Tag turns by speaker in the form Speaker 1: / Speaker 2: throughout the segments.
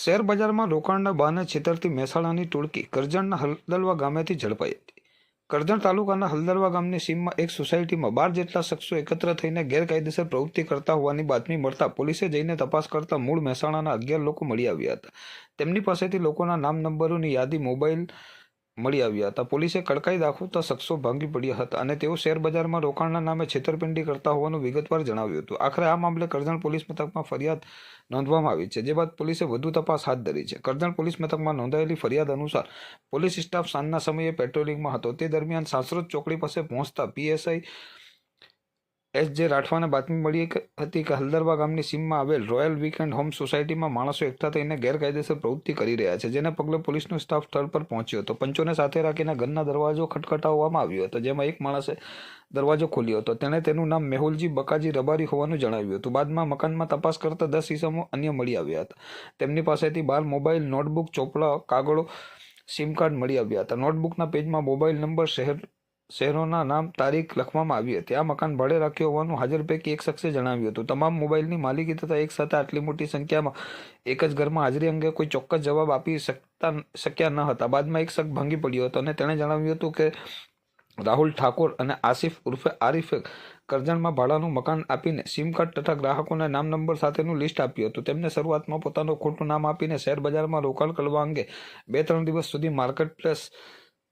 Speaker 1: Share બજારમાં રોકાણના બહાને છેતરતી મહેસાણાની ટોળકી કરજણના હલદલવા ગામેથી ઝડપાઈ હતી। કરજણ તાલુકાના હલદલવા ગામની સીમમાં એક સોસાયટીમાં 12 જેટલા શખ્સો એકત્ર થઈને ગેરકાયદેસર પ્રવૃત્તિ કરતા હોવાની બાતમી મળતા પોલીસે જઈને તપાસ કરતા મૂળ મહેસાણાના 11 લોકો મળી આવ્યા હતા। તેમની પાસેથી લોકોના નામ નંબરોની યાદી, મોબાઈલ મળી આવ્યા હતા। પોલીસે કડકાઈ દાખવતા શખ્સો ભાંગી પડ્યા હતા અને તેઓ શેર બજારમાં રોકાણના નામે છેતરપિંડી કરતા હોવાનું વિગતવાર જણાવ્યું હતું। આખરે આ મામલે કરજણ પોલીસ મથકમાં ફરિયાદ નોંધવામાં આવી છે, જે બાદ પોલીસે વધુ તપાસ હાથ ધરી છે। કરજણ પોલીસ મથકમાં નોંધાયેલી ફરિયાદ અનુસાર પોલીસ સ્ટાફ સાંજના સમયે પેટ્રોલિંગમાં હતો, તે દરમિયાન સાસરોદ ચોકડી પાસે પહોંચતા પીએસઆઈ એસ.જે. રાઠવાને બાતમી મળી હતી કે હલદરવા ગામની સીમમાં આવેલ રોયલ વીકેન્ડ હોમ સોસાયટીમાં માણસો એકઠા થઈને ગેરકાયદેસર પ્રવૃત્તિ કરી રહ્યા છે, જેને પગલે પોલીસનો સ્ટાફ સ્થળ પર પહોંચ્યો હતો। પંચોને સાથે રાખીને ઘરના દરવાજો ખટખટાવવામાં આવ્યો હતો, જેમાં એક માણસે દરવાજો ખોલ્યો હતો। તેણે તેનું નામ મેહુલજી બકાજી રબારી હોવાનું જણાવ્યું હતું। બાદમાં મકાનમાં તપાસ કરતા 10 ઈસમો અન્ય મળી આવ્યા હતા। તેમની પાસેથી 12 મોબાઈલ, નોટબુક, ચોપડા, કાગળો, સિમ કાર્ડ મળી આવ્યા હતા। નોટબુકના પેજમાં મોબાઈલ નંબર, શહેરોના નામ, તારીખ લખવામાં આવી હતી। આ મકાન ભાડે રાખ્યું હોવાનું હાજર પૈકી એક શખ્સે જણાવ્યું હતું। તમામ મોબાઈલની માલિકી તથા એક સાથે આટલી મોટી સંખ્યામાં એક જ ઘરમાં હાજરી અંગે કોઈ ચોક્કસ જવાબ આપી શક્યા ન હતા। બાદમાં એક શખ્સ ભાંગી પડ્યો હતો અને તેણે જણાવ્યું હતું કે રાહુલ ઠાકોર અને આસિફ ઉર્ફે આરિફે કરજણમાં ભાડાનું મકાન આપીને સિમ કાર્ડ તથા ગ્રાહકોના નામ નંબર સાથેનું લિસ્ટ આપ્યું હતું। તેમને શરૂઆતમાં પોતાનું ખોટું નામ આપીને શેર બજારમાં રોકાણ કરવા અંગે 2-3 દિવસ સુધી માર્કેટ પ્લેસ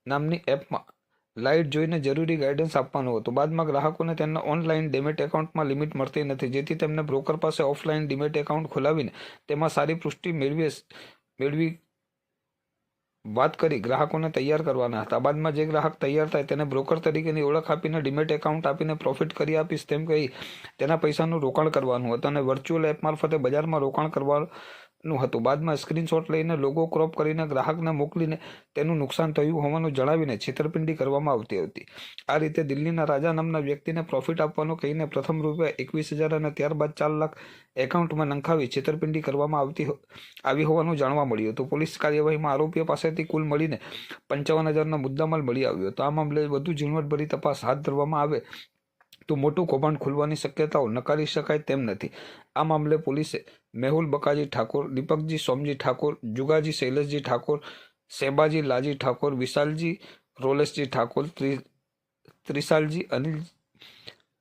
Speaker 1: નામની એપમાં લાઇટ જોઈને જરૂરી ગાઈડન્સ આપવાનું હતું। બાદમાં ગ્રાહકોને તેમના ઓનલાઈન ડીમેટ એકાઉન્ટમાં લિમિટ મળતી નથી, જેથી તેમને બ્રોકર પાસે ઓફલાઈન ડીમેટ એકાઉન્ટ ખોલાવીને તેમાં સારી પુષ્ટિ મેળવી વાત કરી ગ્રાહકોને તૈયાર કરવાના હતા। બાદમાં જે ગ્રાહક તૈયાર થાય તેને બ્રોકર તરીકેની ઓળખ આપીને ડીમેટ એકાઉન્ટ આપીને પ્રોફિટ કરી આપીશ તેમ કહી તેના પૈસાનું રોકાણ કરવાનું હતું અને વર્ચ્યુઅલ એપ મારફતે બજારમાં રોકાણ કરવાનું હતું। બાદમાં સ્ક્રીનશોટ લઈને લોગો ક્રોપ કરીને ગ્રાહકને મોકલીને તેનું નુકસાન થયું હોવાનું જણાવીને છેતરપિંડી કરવામાં આવતી હતી। આ રીતે દિલ્હીના રાજા નામના વ્યક્તિને પ્રોફિટ આપવાનું કહીને પ્રથમ રૂપિયા 21,000 અને ત્યારબાદ 4 લાખ એકાઉન્ટમાં નંખાવી છેતરપિંડી કરવામાં આવી હોવાનું જાણવા મળ્યું હતું। પોલીસ કાર્યવાહીમાં આરોપીઓ પાસેથી કુલ મળીને 55,000નો મુદ્દામાલ મળી આવ્યો હતો। આ મામલે વધુ ઝીણવટભરી તપાસ હાથ ધરવામાં આવે તો મોટું કૌભાંડ ખુલવાની શક્યતાઓ નકારી શકાય તેમ નથી। આ મામલે પોલીસે મેહુલ બકાજી ઠાકોર, દીપકજી સોમજી ઠાકોર, જુગાજી શૈલેષજી ઠાકોર, સેબાજી લાજી ઠાકોર, વિશાલજી રોલેશજી ઠાકોર, ત્રિશાલજી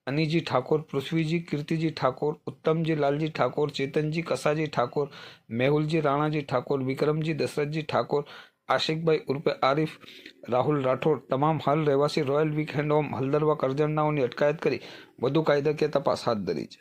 Speaker 1: અનિજી ઠાકોર, પૃથ્વીજી કીર્તિજી ઠાકોર, ઉત્તમજી લાલજી ઠાકોર, ચેતનજી કસાજી ઠાકોર, મેહુલજી રાણાજી ઠાકોર, વિક્રમજી દશરથજી ઠાકોર, આશિકભાઈ ઉર્ફે આરિફ, રાહુલ રાઠોડ તમામ હાલ રહેવાસી રોયલ વીકેન્ડ હોમ હલદરવા કરજણનાઓની અટકાયત કરી વધુ કાયદાકીય તપાસ હાથ ધરી છે।